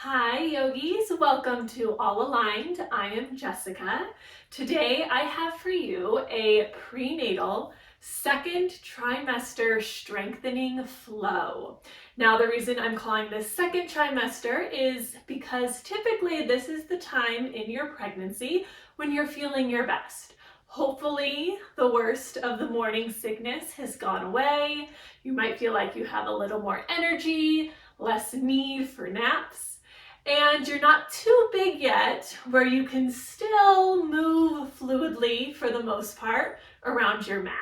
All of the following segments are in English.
Hi yogis, welcome to All Aligned. I am Jessica. Today I have for you a prenatal second trimester strengthening flow. Now the reason I'm calling this second trimester is because typically this is the time in your pregnancy when you're feeling your best. Hopefully the worst of the morning sickness has gone away. You might feel like you have a little more energy, less need for naps. And you're not too big yet where you can still move fluidly for the most part around your mat.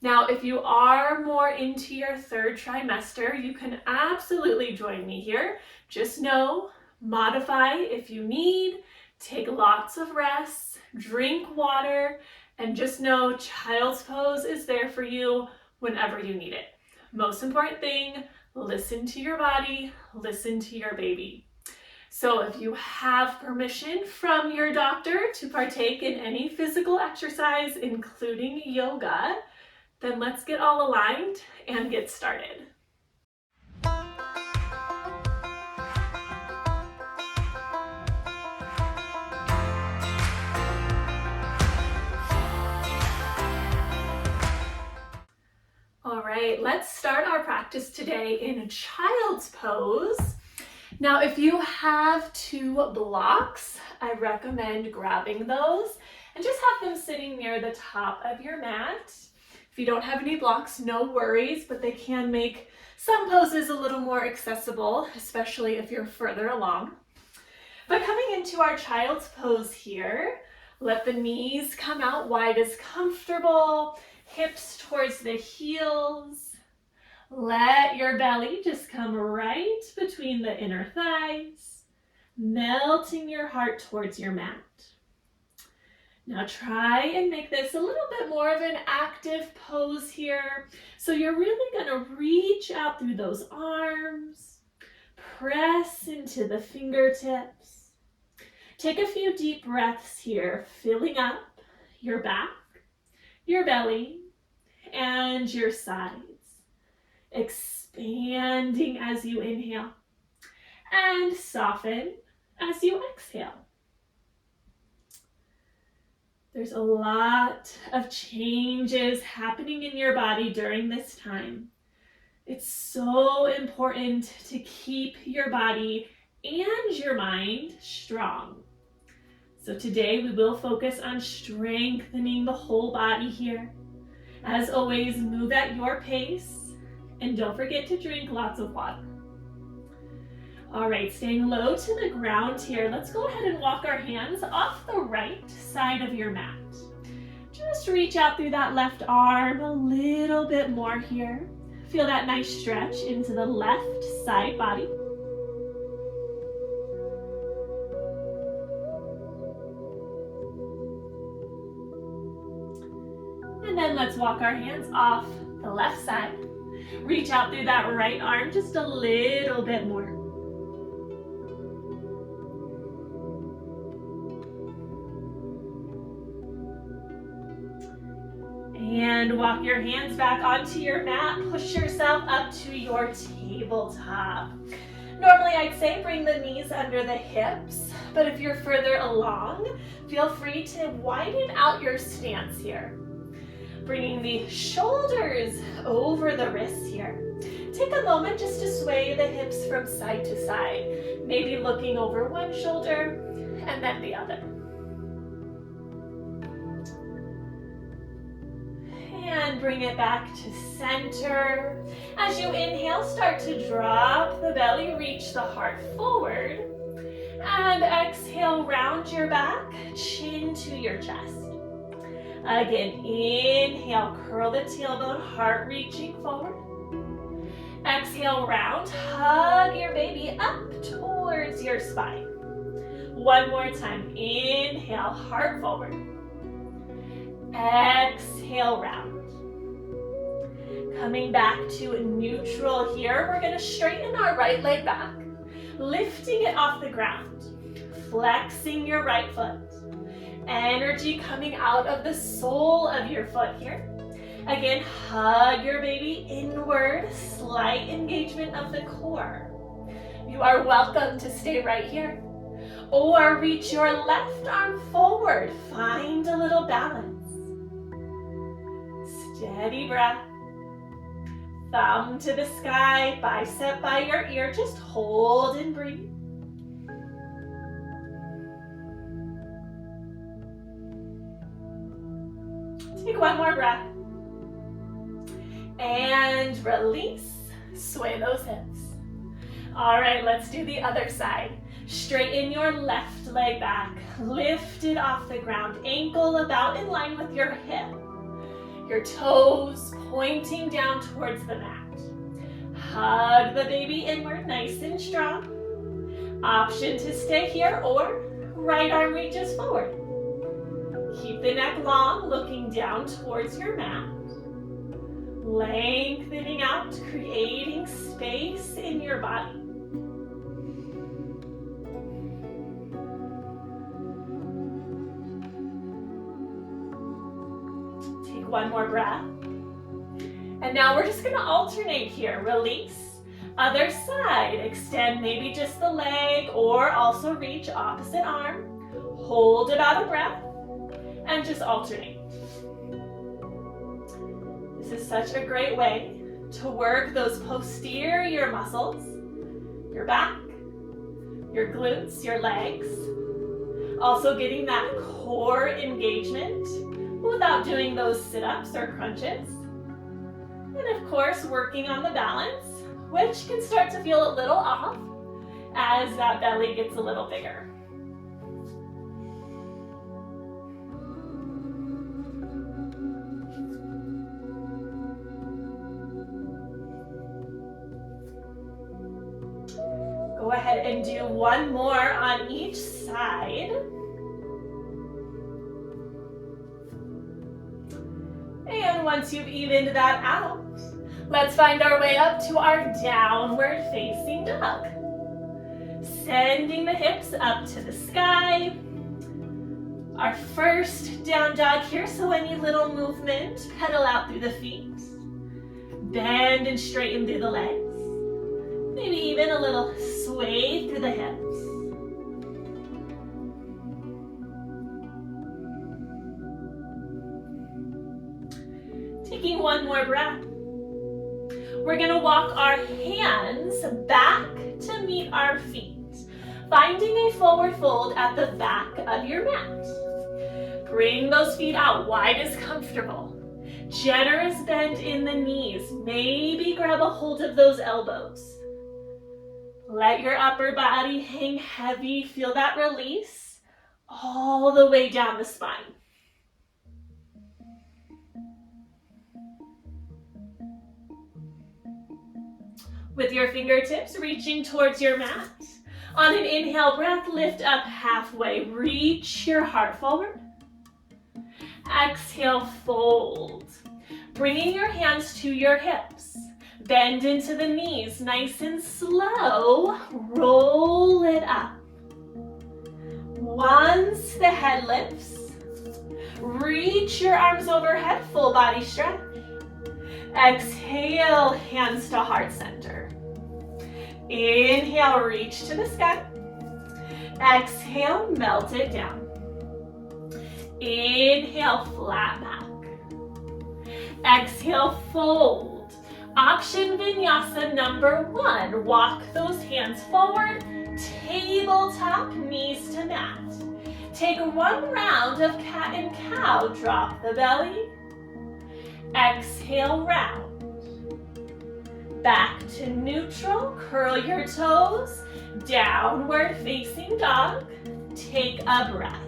Now, if you are more into your third trimester, you can absolutely join me here. Just know, modify if you need, take lots of rest, drink water, and just know child's pose is there for you whenever you need it. Most important thing, listen to your body, listen to your baby. So if you have permission from your doctor to partake in any physical exercise, including yoga, then let's get all aligned and get started. All right, let's start our practice today in child's pose. Now, if you have two blocks, I recommend grabbing those and just have them sitting near the top of your mat. If you don't have any blocks, no worries, but they can make some poses a little more accessible, especially if you're further along. But coming into our child's pose here, let the knees come out wide as comfortable, hips towards the heels. Let your belly just come right between the inner thighs, melting your heart towards your mat. Now try and make this a little bit more of an active pose here. So you're really going to reach out through those arms, press into the fingertips. Take a few deep breaths here, filling up your back, your belly, and your sides. Expanding as you inhale and soften as you exhale. There's a lot of changes happening in your body during this time. It's so important to keep your body and your mind strong. So today we will focus on strengthening the whole body here. As always, move at your pace. And don't forget to drink lots of water. All right, staying low to the ground here. Let's go ahead and walk our hands off the right side of your mat. Just reach out through that left arm a little bit more here. Feel that nice stretch into the left side body. And then let's walk our hands off the left side. Reach out through that right arm just a little bit more. And walk your hands back onto your mat. Push yourself up to your tabletop. Normally I'd say bring the knees under the hips, but if you're further along, feel free to widen out your stance here. Bringing the shoulders over the wrists here. Take a moment just to sway the hips from side to side, maybe looking over one shoulder and then the other. And bring it back to center. As you inhale, start to drop the belly, reach the heart forward. And exhale, round your back, chin to your chest. Again, inhale, curl the tailbone, heart reaching forward. Exhale, round, hug your baby up towards your spine. One more time, inhale, heart forward. Exhale, round. Coming back to neutral here, we're gonna straighten our right leg back, lifting it off the ground, flexing your right foot. Energy coming out of the sole of your foot here. Again, hug your baby inward, slight engagement of the core. You are welcome to stay right here. Or reach your left arm forward. Find a little balance. Steady breath. Thumb to the sky, bicep by your ear. Just hold and breathe. Take one more breath. And release. Sway those hips. All right, let's do the other side. Straighten your left leg back. Lift it off the ground. Ankle about in line with your hip. Your toes pointing down towards the mat. Hug the baby inward, nice and strong. Option to stay here or right arm reaches forward. Keep the neck long, looking down towards your mat. Lengthening out, creating space in your body. Take one more breath. And now we're just going to alternate here. Release. Other side. Extend maybe just the leg or also reach opposite arm. Hold about a breath and just alternate. This is such a great way to work those posterior muscles, your back, your glutes, your legs. Also getting that core engagement without doing those sit-ups or crunches. And of course, working on the balance, which can start to feel a little off as that belly gets a little bigger. Go ahead and do one more on each side. And once you've evened that out, let's find our way up to our downward facing dog. Sending the hips up to the sky. Our first down dog here, so any little movement, pedal out through the feet. Bend and straighten through the legs. Maybe even a little sway through the hips. Taking one more breath. We're going to walk our hands back to meet our feet, finding a forward fold at the back of your mat. Bring those feet out wide as comfortable. Generous bend in the knees. Maybe grab a hold of those elbows. Let your upper body hang heavy. Feel that release all the way down the spine. With your fingertips reaching towards your mat. On an inhale breath, lift up halfway. Reach your heart forward. Exhale, fold. Bringing your hands to your hips. Bend into the knees, nice and slow. Roll it up. Once the head lifts, reach your arms overhead, full body stretch. Exhale, hands to heart center. Inhale, reach to the sky. Exhale, melt it down. Inhale, flat back. Exhale, fold. Option vinyasa number 1. Walk those hands forward, tabletop, knees to mat. Take one round of cat and cow. Drop the belly. Exhale, round. Back to neutral. Curl your toes. Downward facing dog. Take a breath.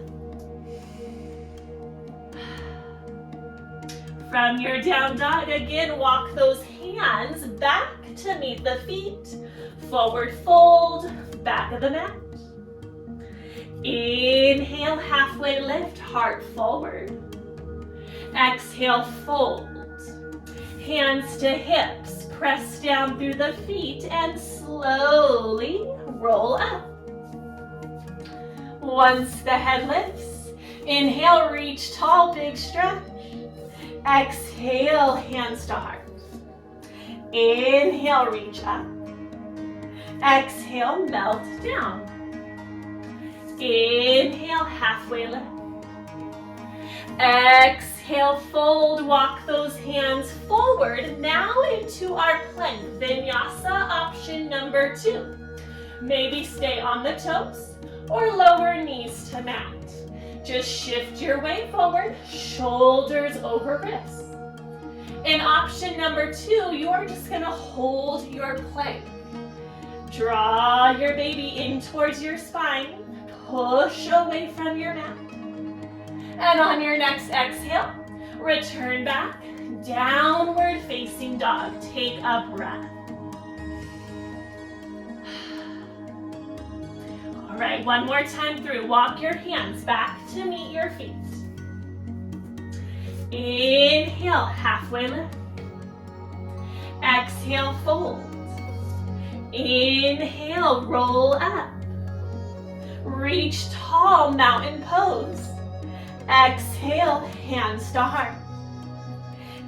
From your down dog, again, walk those hands back to meet the feet. Forward fold, back of the mat. Inhale, halfway lift, heart forward. Exhale, fold. Hands to hips, press down through the feet and slowly roll up. Once the head lifts, inhale, reach tall, big stretch. Exhale, hands to heart. Inhale, reach up. Exhale, melt down. Inhale, halfway lift. Exhale, fold, walk those hands forward. Now into our plank, vinyasa option number 2. Maybe stay on the toes or lower knees to mat. Just shift your weight forward, shoulders over wrists. In option number 2, you are just gonna hold your plank. Draw your baby in towards your spine, push away from your mat. And on your next exhale, return back, downward facing dog. Take a breath. All right, one more time through. Walk your hands back to meet your feet. Inhale, halfway lift. Exhale, fold. Inhale, roll up. Reach tall, mountain pose. Exhale, hands to heart.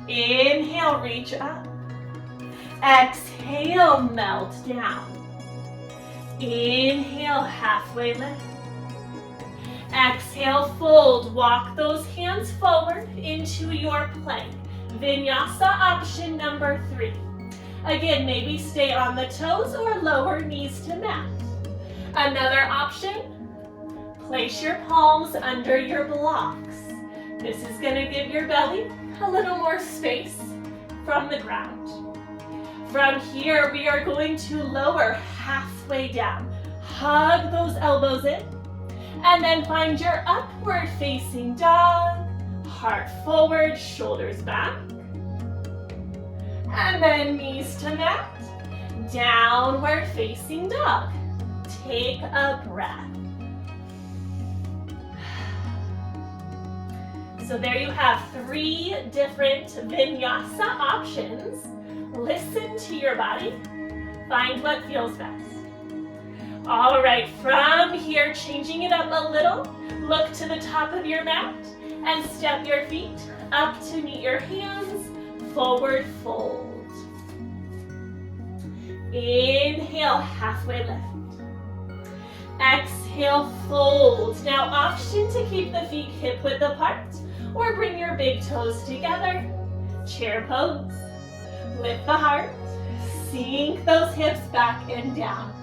Inhale, reach up. Exhale, melt down. Inhale, halfway lift. Exhale, fold. Walk those hands forward into your plank. Vinyasa option number 3. Again, maybe stay on the toes or lower knees to mat. Another option, place your palms under your blocks. This is going to give your belly a little more space from the ground. From here, we are going to lower halfway down. Hug those elbows in, and then find your upward facing dog. Heart forward, shoulders back. And then knees to mat. Downward facing dog. Take a breath. So there you have 3 different vinyasa options. Listen to your body. Find what feels best. All right, from here, changing it up a little, look to the top of your mat and step your feet up to meet your hands, forward fold. Inhale, halfway lift. Exhale, fold. Now option to keep the feet hip width apart or bring your big toes together. Chair pose. Lift the heart. Sink those hips back and down.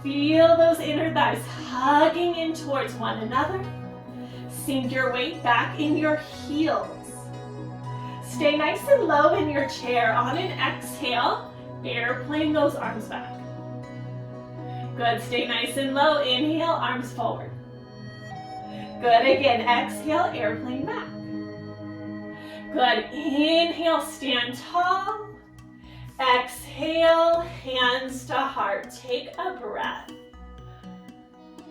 Feel those inner thighs hugging in towards one another. Sink your weight back in your heels. Stay nice and low in your chair. On an exhale, airplane those arms back. Good, stay nice and low. Inhale, arms forward. Good, again, exhale, airplane back. Good, inhale, stand tall. Exhale, hands to heart. Take a breath.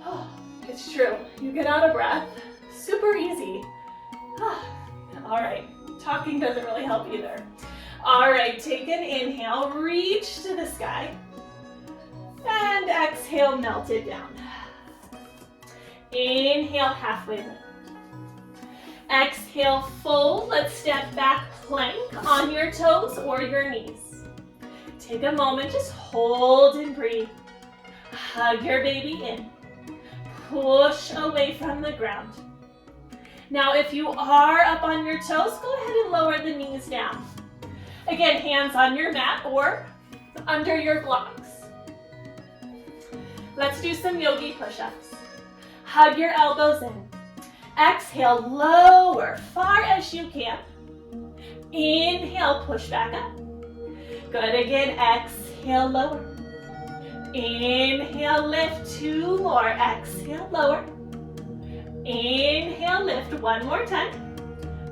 Oh, it's true, you get out of breath. Super easy. All right, talking doesn't really help either. All right, take an inhale, reach to the sky. And exhale, melt it down. Inhale, halfway lift. Exhale, fold. Let's step back, plank on your toes or your knees. Take a moment, just hold and breathe. Hug your baby in. Push away from the ground. Now, if you are up on your toes, go ahead and lower the knees down. Again, hands on your mat or under your blocks. Let's do some yogi push-ups. Hug your elbows in. Exhale, lower far as you can. Inhale, push back up. Good, again, exhale, lower. Inhale, lift, 2 more. Exhale, lower. Inhale, lift, 1 more time.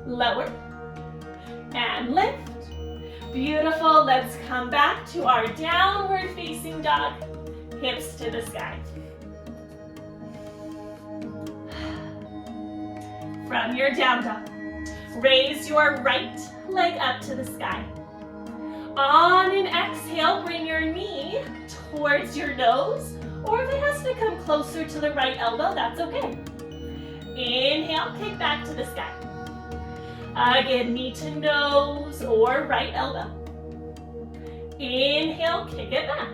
Lower. And lift. Beautiful, let's come back to our downward facing dog. Hips to the sky. From your down dog, raise your right leg up to the sky. On an exhale, bring your knee towards your nose, or if it has to come closer to the right elbow, that's okay. Inhale, kick back to the sky. Again, knee to nose or right elbow. Inhale, kick it back.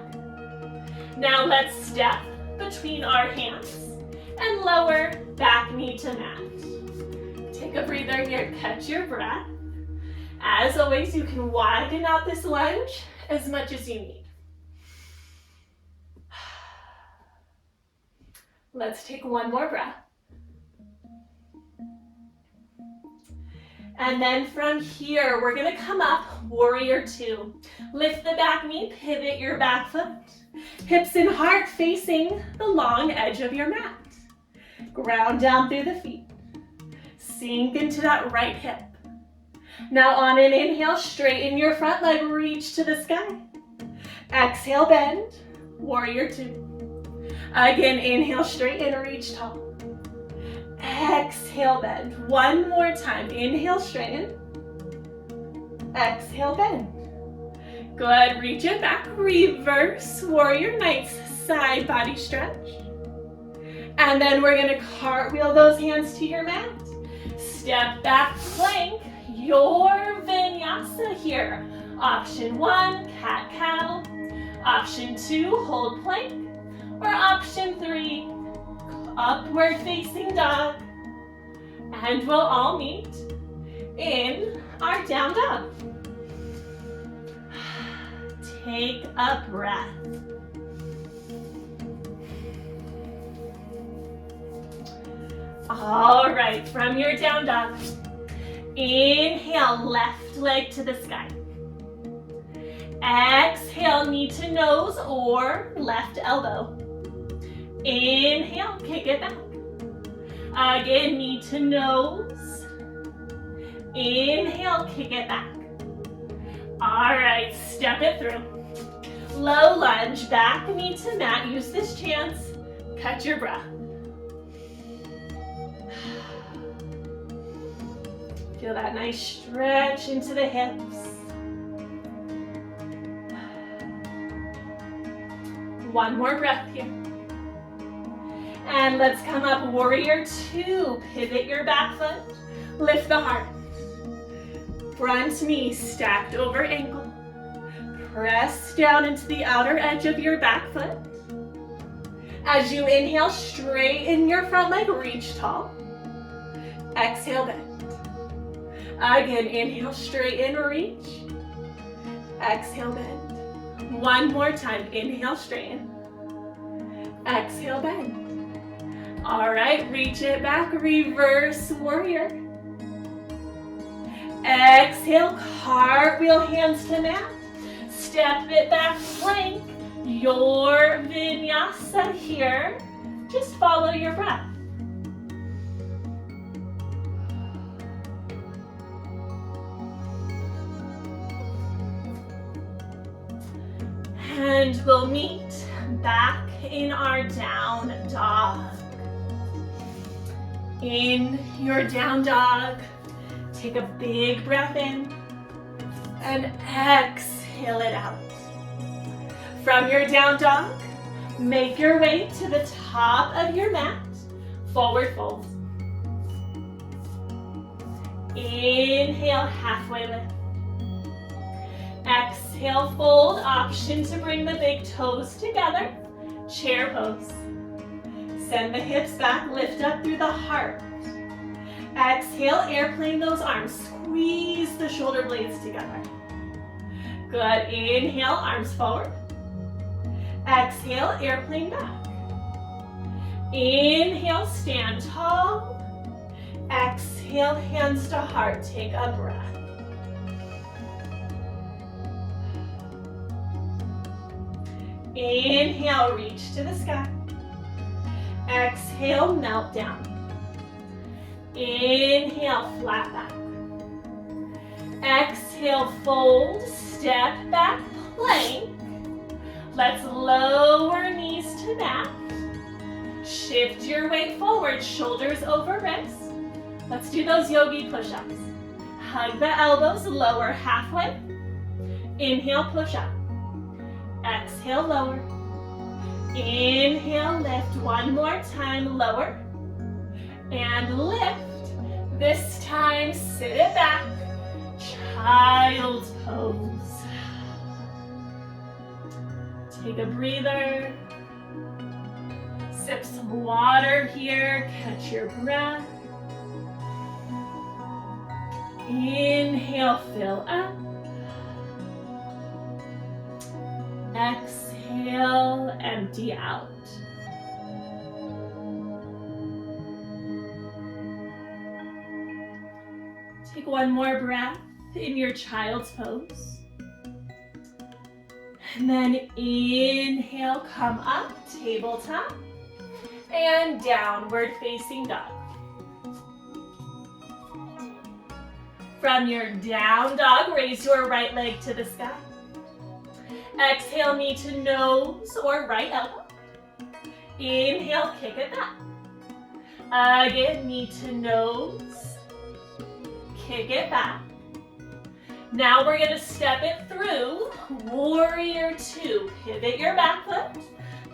Now let's step between our hands and lower back knee to mat. Take a breather here, catch your breath. As always, you can widen out this lunge as much as you need. Let's take one more breath. And then from here, we're gonna come up, warrior two. Lift the back knee, pivot your back foot. Hips and heart facing the long edge of your mat. Ground down through the feet. Sink into that right hip. Now on an inhale, straighten your front leg, reach to the sky. Exhale, bend, warrior two. Again, inhale, straighten, reach tall. Exhale, bend. One more time. Inhale, straighten. Exhale, bend. Good. Reach it back. Reverse warrior. Nice side body stretch. And then we're going to cartwheel those hands to your mat. Step back, plank. Your vinyasa here. Option one, cat-cow. Option two, hold plank. Or option three, upward facing dog. And we'll all meet in our down dog. Take a breath. All right, from your down dog, inhale, left leg to the sky. Exhale, knee to nose or left elbow. Inhale, kick it back. Again, knee to nose. Inhale, kick it back. All right, step it through. Low lunge, back knee to mat. Use this chance. Catch your breath. Feel that nice stretch into the hips. One more breath here. And let's come up, warrior two. Pivot your back foot, lift the heart. Front knee stacked over ankle. Press down into the outer edge of your back foot. As you inhale, straighten your front leg, reach tall. Exhale, bend. Again, inhale, straighten, reach. Exhale, bend. One more time, inhale, straighten. Exhale, bend. All right, reach it back, reverse warrior. Exhale, cartwheel hands to mat. Step it back, plank. Your vinyasa here. Just follow your breath. And we'll meet back in our down dog. In your down dog, take a big breath in and exhale it out. From your down dog, make your way to the top of your mat, forward fold. Inhale, halfway lift. Exhale, fold. Option to bring the big toes together, chair pose. Send the hips back, lift up through the heart. Exhale, airplane those arms. Squeeze the shoulder blades together. Good, inhale, arms forward. Exhale, airplane back. Inhale, stand tall. Exhale, hands to heart, take a breath. Inhale, reach to the sky. Exhale, melt down. Inhale, flat back. Exhale, fold, step back, plank. Let's lower knees to mat. Shift your weight forward, shoulders over wrists. Let's do those yogi push-ups. Hug the elbows, lower halfway. Inhale, push up. Exhale, lower. Inhale, lift. One more time, lower. And lift. This time, sit it back. Child's pose. Take a breather. sip some water here, catch your breath. Inhale, fill up. Exhale, empty out. Take one more breath in your child's pose. And then inhale, come up, tabletop, and downward facing dog. From your down dog, raise your right leg to the sky. Exhale, knee to nose or right elbow. Inhale, kick it back. Again, knee to nose, kick it back. Now we're gonna step it through, warrior two. Pivot your back foot,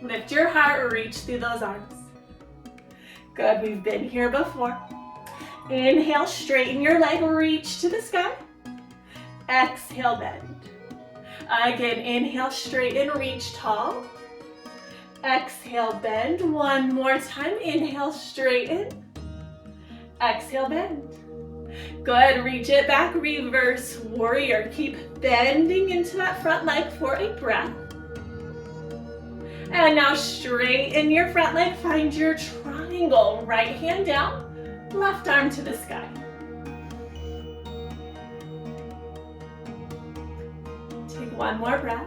lift your heart, reach through those arms. Good, we've been here before. Inhale, straighten your leg, reach to the sky. Exhale, bend. Again, inhale, straighten, reach tall. Exhale, bend. One more time, inhale, straighten. Exhale, bend. Good, reach it back, reverse warrior. Keep bending into that front leg for a breath. And now straighten your front leg, find your triangle. Right hand down, left arm to the sky. Take one more breath.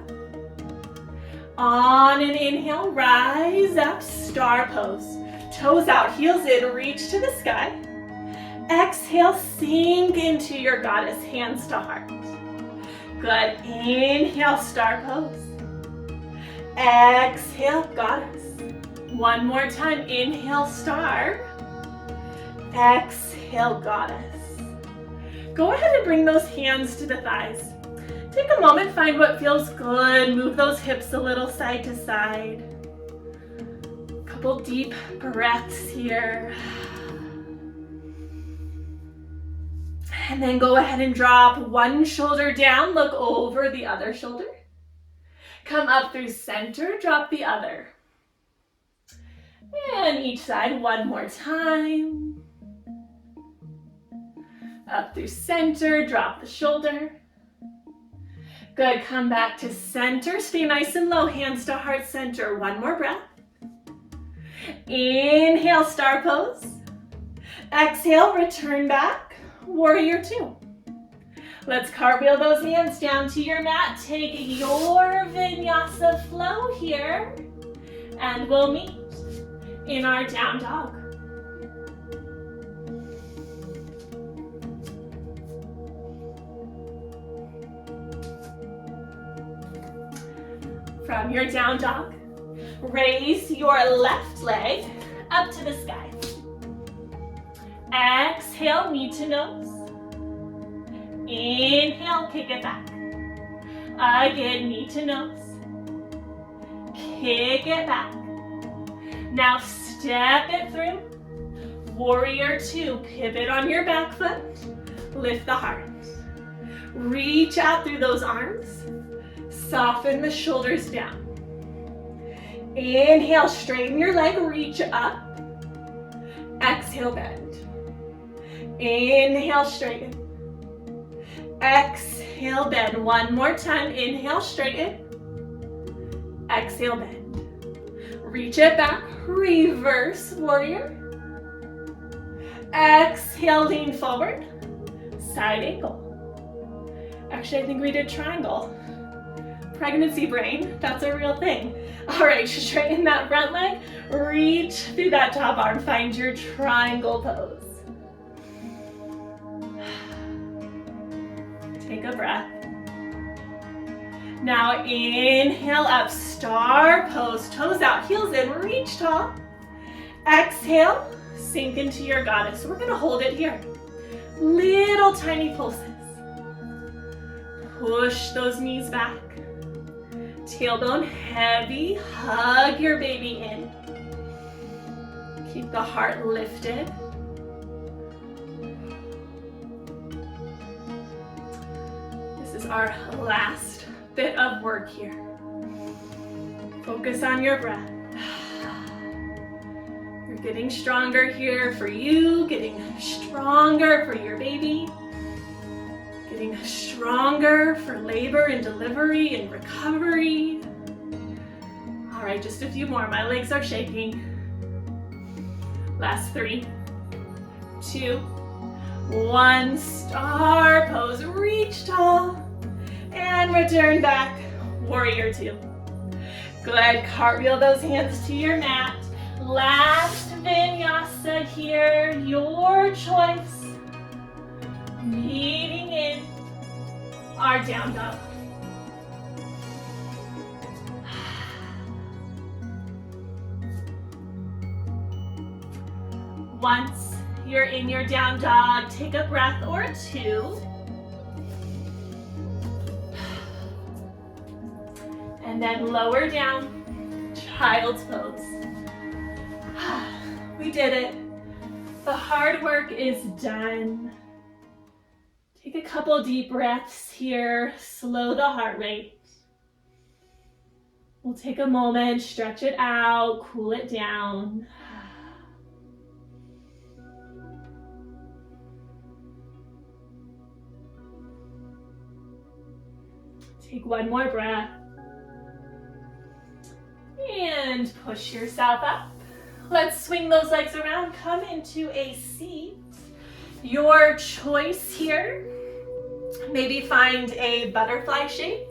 On an inhale, rise up, star pose. Toes out, heels in, reach to the sky. Exhale, sink into your goddess, hands to heart. Good, inhale, star pose. Exhale, goddess. One more time, inhale, star. Exhale, goddess. Go ahead and bring those hands to the thighs. Take a moment, find what feels good. Move those hips a little side to side. Couple deep breaths here. And then go ahead and drop one shoulder down, look over the other shoulder. Come up through center, drop the other. And each side one more time. Up through center, drop the shoulder. Good, come back to center, stay nice and low, hands to heart center. One more breath. Inhale, star pose. Exhale, return back, warrior two. Let's cartwheel those hands down to your mat. Take your vinyasa flow here, and we'll meet in our down dog. From your down dog, raise your left leg up to the sky. Exhale, knee to nose. Inhale, kick it back. Again, knee to nose. Kick it back. Now step it through. Warrior two, pivot on your back foot. Lift the heart. Reach out through those arms. Soften the shoulders down. Inhale, straighten your leg, reach up. Exhale, bend. Inhale, straighten. Exhale, bend. One more time. Inhale, straighten. Exhale, bend. Reach it back. Reverse warrior. Exhale, lean forward. Side angle. Actually, I think we did triangle. Pregnancy brain, that's a real thing. All right, straighten that front leg. Reach through that top arm. Find your triangle pose. Take a breath. Now inhale up, star pose, toes out, heels in, reach tall. Exhale, sink into your goddess. We're gonna hold it here. Little tiny pulses. Push those knees back. Tailbone heavy, hug your baby in. Keep the heart lifted. This is our last bit of work here. Focus on your breath. Getting stronger here for you, getting stronger for your baby, getting stronger for labor and delivery and recovery. All right, just a few more. My legs are shaking. Last 3, 2, 1. Star pose. Reach tall and return back. Warrior 2. Good. Cartwheel those hands to your mat. Last vinyasa here. Your choice. Meeting in our down dog. Once you're in your down dog, take a breath or 2. And then lower down, child's pose. We did it. The hard work is done. Take a couple deep breaths here. Slow the heart rate. We'll take a moment, stretch it out, cool it down. Take one more breath. And push yourself up. Let's swing those legs around. Come into a seat. Your choice here. Maybe find a butterfly shape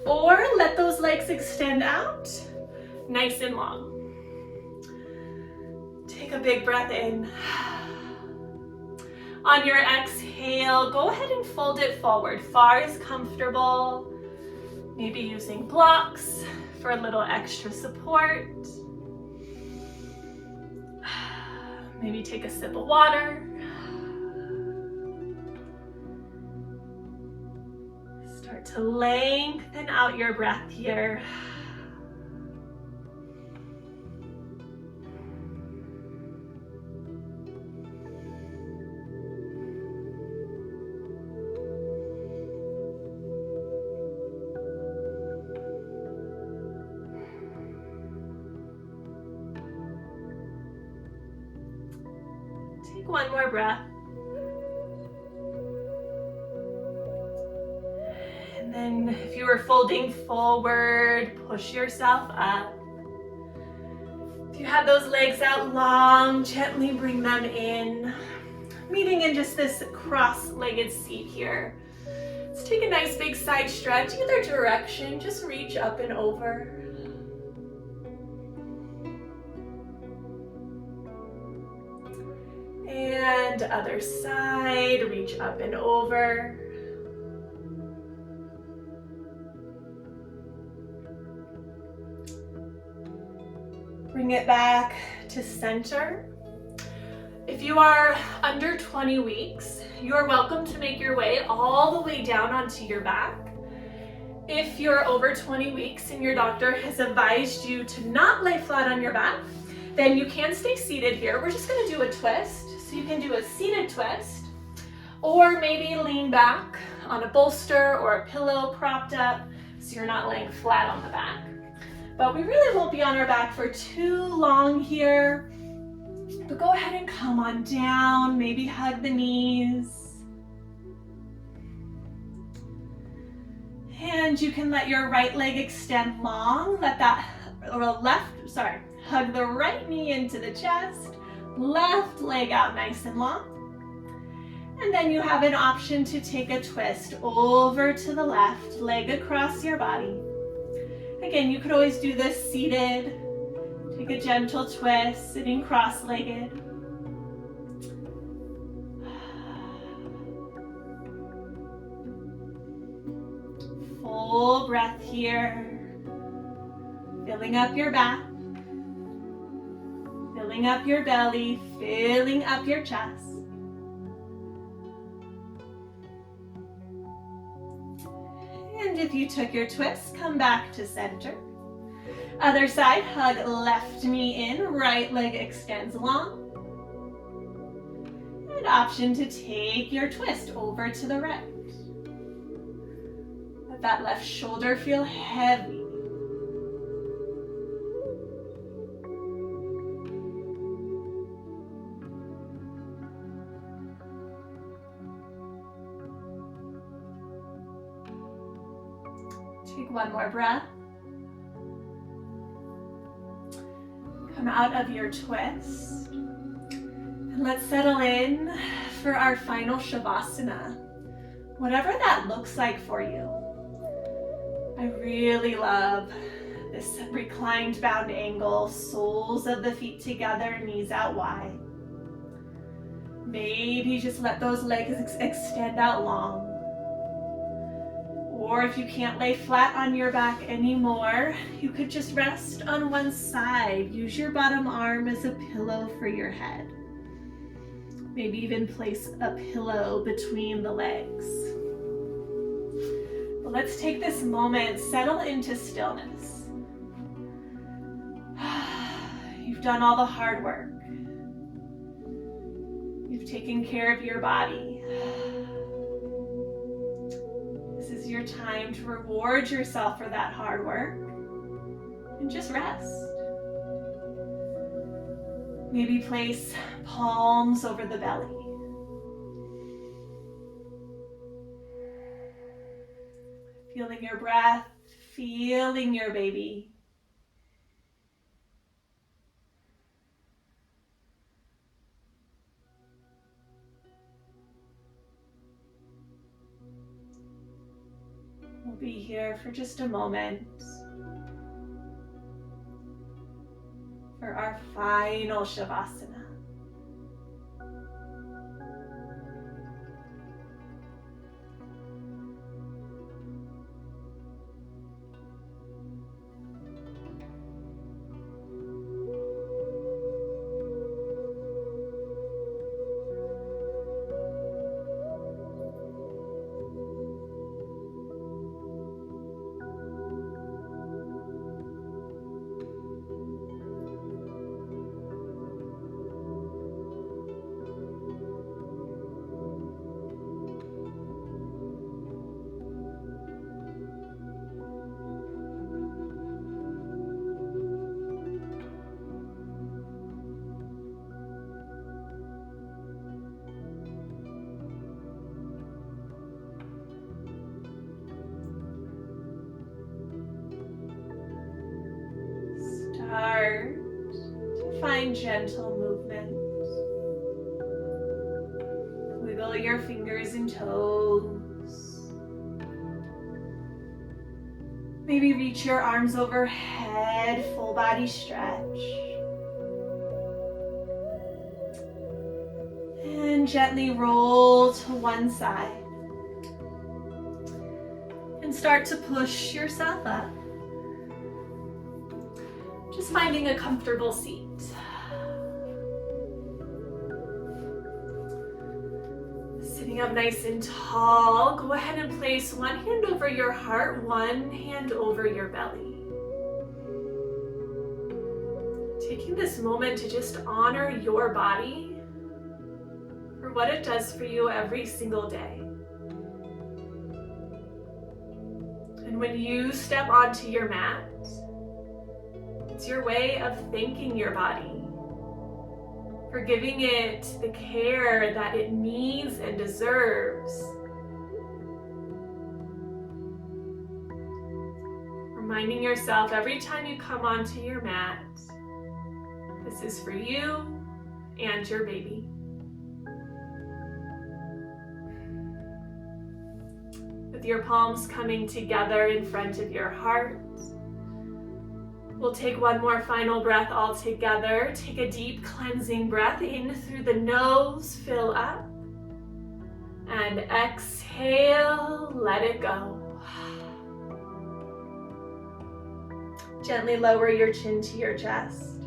or let those legs extend out nice and long. Take a big breath in. On your exhale, go ahead and fold it forward, far as comfortable. Maybe using blocks for a little extra support. Maybe take a sip of water. Start to lengthen out your breath here. Take one more breath. And then if you were folding forward, push yourself up. If you have those legs out long, gently bring them in. Meeting in just this cross-legged seat here. Let's take a nice big side stretch, either direction, just reach up and over. And other side, reach up and over. Bring it back to center. If you are under 20 weeks, you are welcome to make your way all the way down onto your back. If you're over 20 weeks and your doctor has advised you to not lay flat on your back, then you can stay seated here. We're just gonna do a twist. So you can do a seated twist, or maybe lean back on a bolster or a pillow propped up so you're not laying flat on the back. But we really won't be on our back for too long here. But go ahead and come on down, maybe hug the knees. And you can let your right leg extend long, hug the right knee into the chest. Left leg out nice and long. And then you have an option to take a twist over to the left, leg across your body. Again, you could always do this seated. Take a gentle twist, sitting cross-legged. Full breath here. Filling up your back. Filling up your belly, filling up your chest. And if you took your twist, come back to center. Other side, hug left knee in, right leg extends long. And option to take your twist over to the right. Let that left shoulder feel heavy. Take one more breath. Come out of your twist. And let's settle in for our final Shavasana. Whatever that looks like for you. I really love this reclined bound angle, soles of the feet together, knees out wide. Maybe just let those legs extend out long. Or if you can't lay flat on your back anymore, you could just rest on one side. Use your bottom arm as a pillow for your head. Maybe even place a pillow between the legs. But let's take this moment, settle into stillness. You've done all the hard work. You've taken care of your body. This is your time to reward yourself for that hard work and just rest. Maybe place palms over the belly. Feeling your breath, feeling your baby. We'll be here for just a moment for our final Shavasana. Start to find gentle movements. Wiggle your fingers and toes. Maybe reach your arms overhead, full body stretch. And gently roll to one side. And start to push yourself up. Just finding a comfortable seat. Sitting up nice and tall, go ahead and place one hand over your heart, one hand over your belly. Taking this moment to just honor your body for what it does for you every single day. And when you step onto your mat, it's your way of thanking your body for giving it the care that it needs and deserves. Reminding yourself every time you come onto your mat, this is for you and your baby. With your palms coming together in front of your heart, we'll take one more final breath all together. Take a deep cleansing breath in through the nose, fill up, and exhale, let it go. Gently lower your chin to your chest.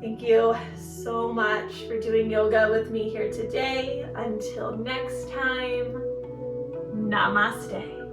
Thank you so much for doing yoga with me here today. Until next time, namaste.